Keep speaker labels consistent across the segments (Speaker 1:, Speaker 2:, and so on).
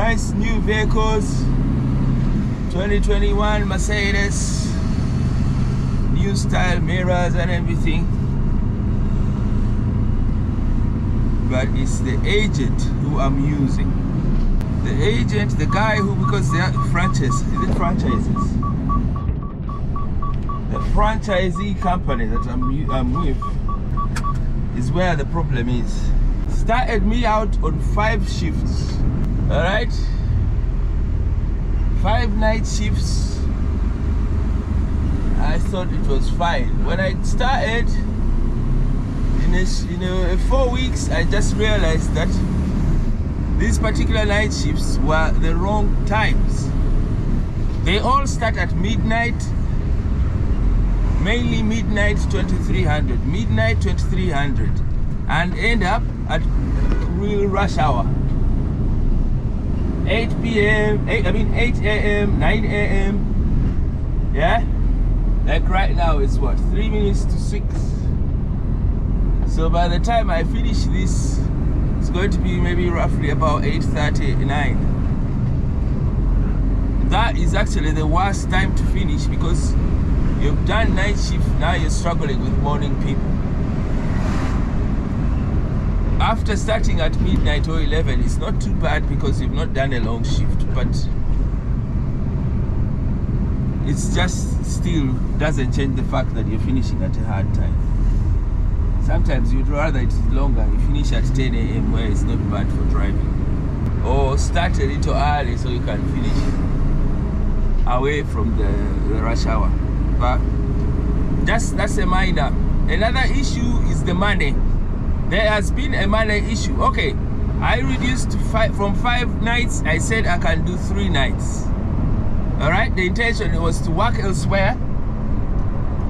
Speaker 1: Nice new vehicles, 2021 Mercedes, new style mirrors and everything. But it's the agent who I'm using. The agent, the guy who, because they are franchises, the franchisee company that I'm with is where the problem is. Started me out on 5 shifts, all right? 5 night shifts. I thought it was fine. When I started, in 4 weeks, I just realized that these particular night shifts were the wrong times. They all start at midnight, mainly midnight 2300, midnight 2300, and end up at real rush hour. 8 p.m., 8 a.m., 9 a.m. Yeah? Like right now it's what, 3 minutes to 6. So by the time I finish this, it's going to be maybe roughly about 8:39. That is actually the worst time to finish because you've done night shift, now you're struggling with morning people. After starting at midnight or 11, it's not too bad because you've not done a long shift, but it's just still doesn't change the fact that you're finishing at a hard time. Sometimes you'd rather it's longer, you finish at 10 a.m. where it's not bad for driving. Or start a little early so you can finish away from the rush hour. But that's a minor. Another issue is the money. There has been a money issue. Okay, I reduced from 5 nights, I said I can do 3 nights. All right, the intention was to work elsewhere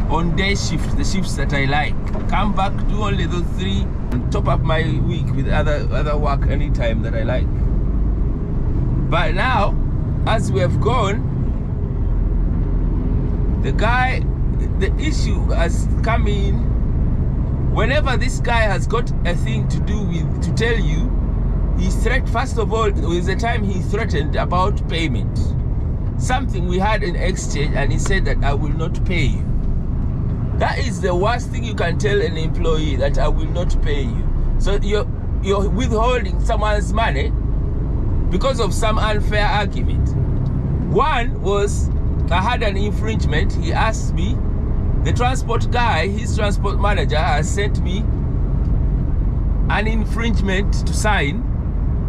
Speaker 1: on day shift, the shifts that I like. Come back, do only those 3, and top up my week with other work anytime that I like. But now, as we have gone, the issue has come in. Whenever this guy has got a thing to do with, to tell you, first of all, there was a time he threatened about payment. Something we had in exchange, and he said that I will not pay you. That is the worst thing you can tell an employee, that I will not pay you. So you're withholding someone's money because of some unfair argument. One was, I had an infringement. He asked me, the transport guy, his transport manager, has sent me an infringement to sign,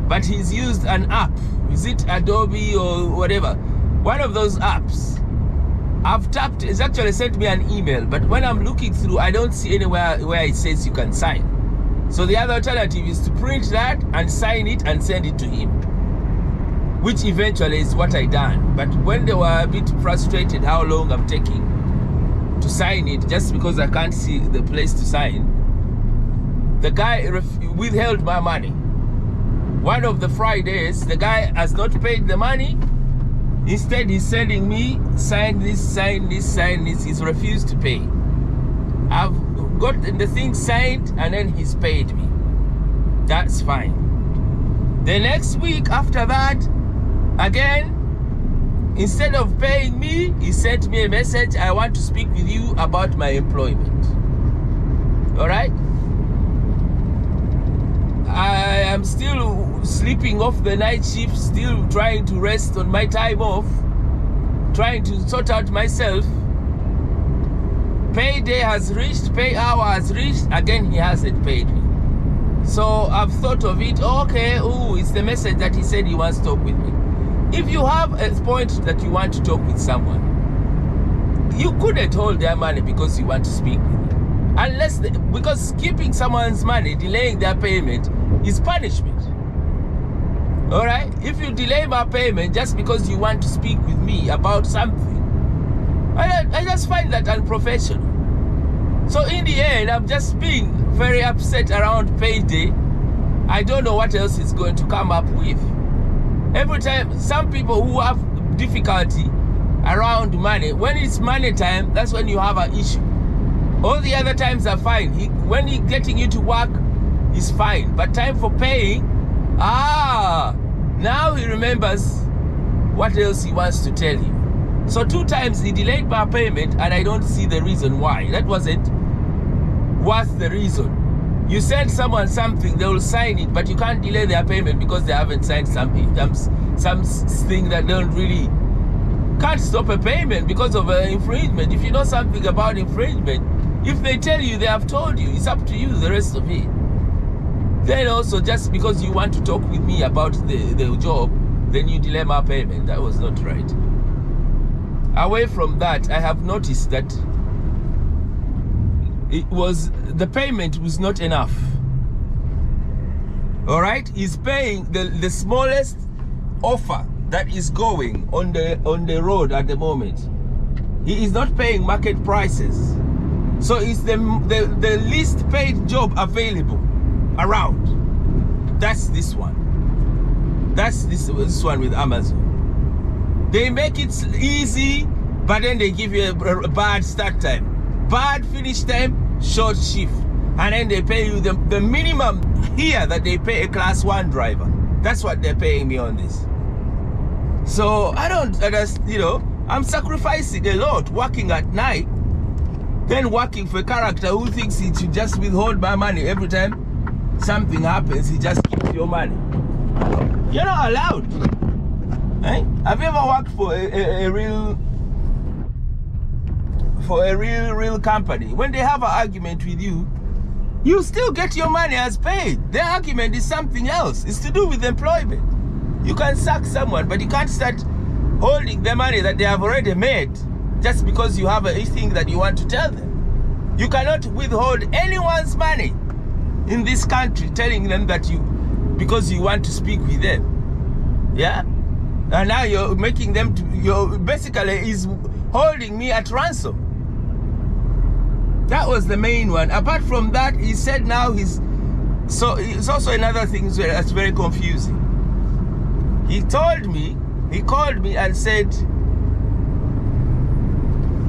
Speaker 1: but he's used an app. Is it Adobe or whatever? One of those apps. I've tapped, it's actually sent me an email, but when I'm looking through, I don't see anywhere where it says you can sign. So the other alternative is to print that and sign it and send it to him, which eventually is what I done. But when they were a bit frustrated how long I'm taking to sign it, just because I can't see the place to sign, the guy withheld my money. One of the Fridays, the guy has not paid the money. Instead, he's sending me, sign this, sign this, sign this. He's refused to pay. I've got the thing signed and then he's paid me. That's fine. The next week after that, again, instead of paying me, he sent me a message, I want to speak with you about my employment. All right? I am still sleeping off the night shift, still trying to rest on my time off, trying to sort out myself. Payday has reached, pay hour has reached, again he hasn't paid me. So I've thought of it, okay, it's the message that he said he wants to talk with me. If you have a point that you want to talk with someone, you couldn't hold their money because you want to speak with them. Because keeping someone's money, delaying their payment, is punishment. All right? If you delay my payment just because you want to speak with me about something, I just find that unprofessional. So in the end, I'm just being very upset around payday. I don't know what else it's going to come up with. Every time, some people who have difficulty around money, when it's money time, that's when you have an issue. All the other times are fine. When he's getting you to work, is fine. But time for paying, Now he remembers what else he wants to tell you. So 2 times he delayed my payment and I don't see the reason why. That wasn't worth the reason. You send someone something, they will sign it, but you can't delay their payment because they haven't signed something that don't really, can't stop a payment because of infringement. If you know something about infringement, if they tell you, they have told you, it's up to you, the rest of it. Then also, just because you want to talk with me about the job, then you delay my payment. That was not right. Away from that, I have noticed that the payment was not enough. All right, he's paying the smallest offer that is going on the road at the moment. He is not paying market prices, so it's the least paid job available around. That's this one. That's this one with Amazon. They make it easy, but then they give you a bad start time, bad finish time, short shift, and then they pay you the minimum here that they pay a class 1 driver. That's what they're paying me on this. So I don't, I'm sacrificing a lot working at night, then working for a character who thinks he should just withhold my money every time something happens. He just keeps your money. You're not allowed. Eh? Have you ever worked for a real company? When they have an argument with you, you still get your money as paid. Their argument is something else. It's to do with employment. You can sack someone, but you can't start holding the money that they have already made just because you have a thing that you want to tell them. You cannot withhold anyone's money in this country, telling them that because you want to speak with them. Yeah? And now you're making them you're basically is holding me at ransom. That was the main one. Apart from that, he said now it's also another thing that's very confusing. He called me and said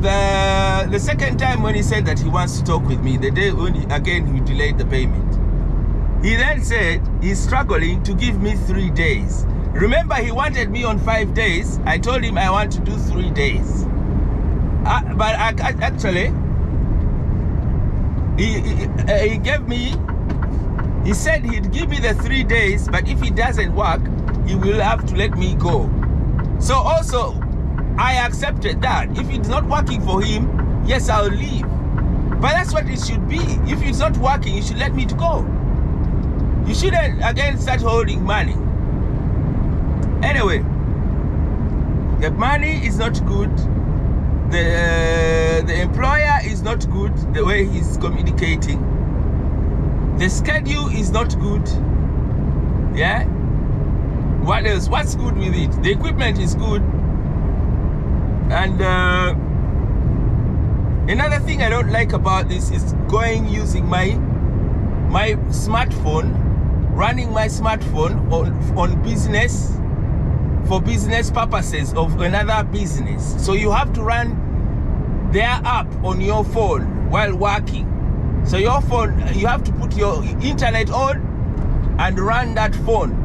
Speaker 1: the second time when he said that he wants to talk with me, the day only again he delayed the payment. He then said he's struggling to give me 3 days. Remember, he wanted me on 5 days. I told him I want to do 3 days. But actually, he gave me, he said he'd give me the 3 days, but if it doesn't work, he will have to let me go. So also, I accepted that. If it's not working for him, yes, I'll leave. But that's what it should be. If it's not working, you should let me to go. You shouldn't, again, start holding money. Anyway, the money is not good. The employer is not good, the way he's communicating. The schedule is not good. Yeah? What else? What's good with it? The equipment is good. And another thing I don't like about this is using my smartphone, running my smartphone on business, for business purposes of another business. So you have to run their app on your phone while working. So your phone, you have to put your internet on and run that phone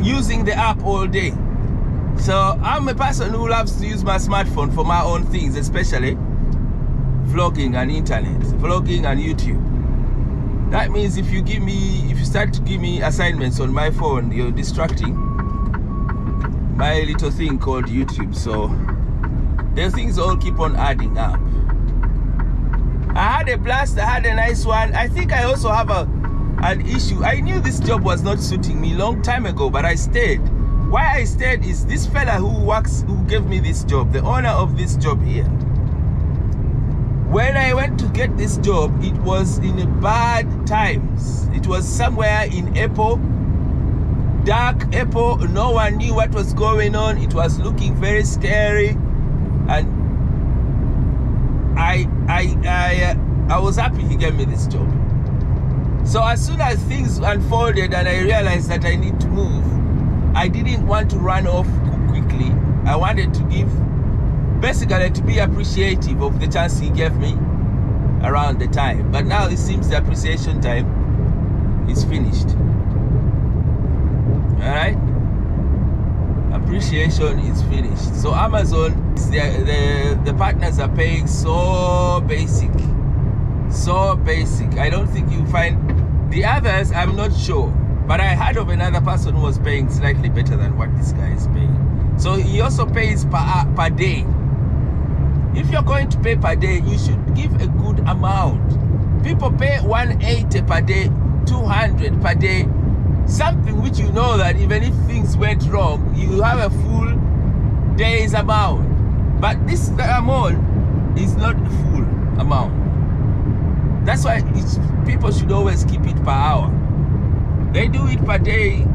Speaker 1: using the app all day. So I'm a person who loves to use my smartphone for my own things, especially vlogging and internet, vlogging and YouTube. That means if you start to give me assignments on my phone, you're distracting my little thing called YouTube. So the things all keep on adding up. I had a blast, I had a nice one. I think I also have an issue. I knew this job was not suiting me long time ago, but I stayed. Why I stayed is this fella who gave me this job, the owner of this job here. When I went to get this job, it was in a bad times. It was somewhere in April, dark April. No one knew what was going on. It was looking very scary, and I was happy he gave me this job. So as soon as things unfolded and I realized that I need to move, I didn't want to run off quickly. I wanted to basically to be appreciative of the chance he gave me around the time. But now it seems the appreciation time is finished. Alright? Appreciation is finished. So Amazon, the partners are paying so basic. So basic. I don't think you find the others, I'm not sure. But I heard of another person who was paying slightly better than what this guy is paying. So he also pays per day. If you're going to pay per day, you should give a good amount. People pay 180 per day, 200 per day. Something which you know that even if things went wrong, you have a full day's amount. But this amount is not a full amount. That's why people should always keep it per hour. They do it per day.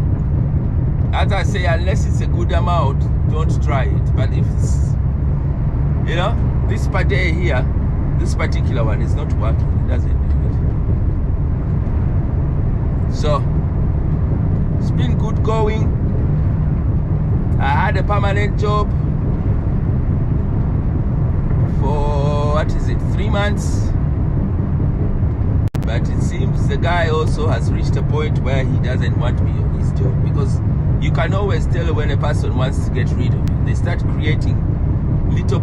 Speaker 1: As I say, unless it's a good amount, don't try it. But if it's, you know, this per day here, this particular one is not working. It doesn't do it. So, it's been good going. I had a permanent job for, 3 months. But it seems the guy also has reached a point where he doesn't want me on his job, because you can always tell when a person wants to get rid of you. They start creating little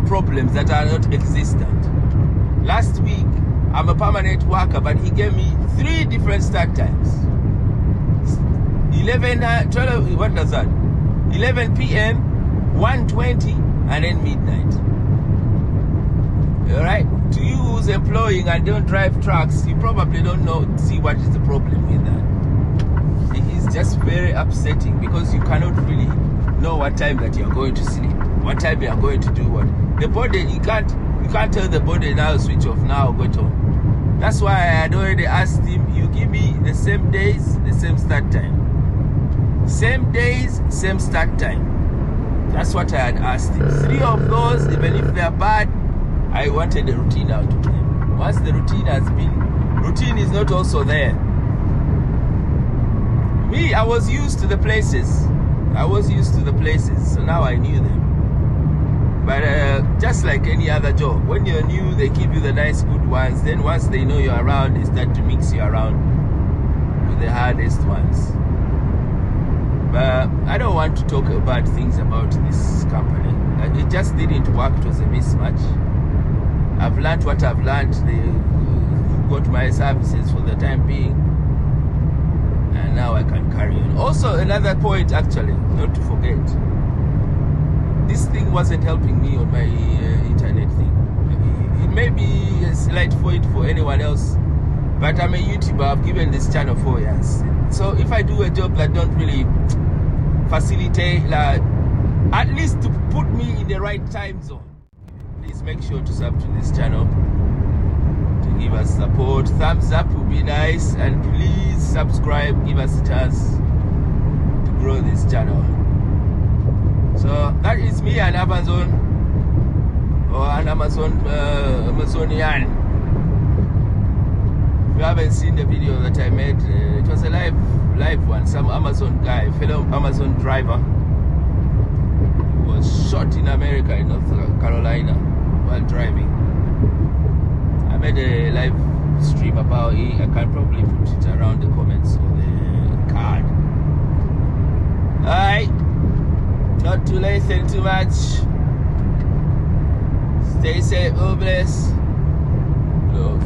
Speaker 1: problems that are not existent. Last week, I'm a permanent worker, but he gave me 3 different start times. 12, what does that? 11 p.m., 1:20, and then midnight. Alright? To you who's employing and don't drive trucks, you probably don't see what is the problem with that. It is just very upsetting, because you cannot really know what time that you're going to sleep, what time you are going to do what. The body, you can't tell the body now switch off, now go on. That's why I had already asked him, you give me the same days, the same start time. Same days, same start time. That's what I had asked him. 3 of those, even if they are bad, I wanted a routine out of them. Once the routine has been, routine is not also there. Me, I was used to the places. So now I knew them. But just like any other job, when you're new, they give you the nice good ones. Then once they know you're around, they start to mix you around with the hardest ones. But I don't want to talk about things about this company. It just didn't work. It was a mismatch. I've learned what I've learned. They got my services for the time being, and now I can carry on. Also, another point, actually, not to forget, this thing wasn't helping me on my internet thing. It may be a slight point for anyone else, but I'm a YouTuber. I've given this channel 4 years. So if I do a job that don't really facilitate, at least to put me in the right time zone, please make sure to sub to this channel, to give us support. Thumbs up would be nice, and please subscribe, give us a chance to grow this channel. So that is me and Amazon, or an Amazonian. If you haven't seen the video that I made, it was a live one. Some Amazon guy, fellow Amazon driver, was shot in America, in North Carolina, while driving. I made a live stream about it. I can probably put it around the comments or the card. Alright, not too late, thank too much. Stay safe, God bless. Love.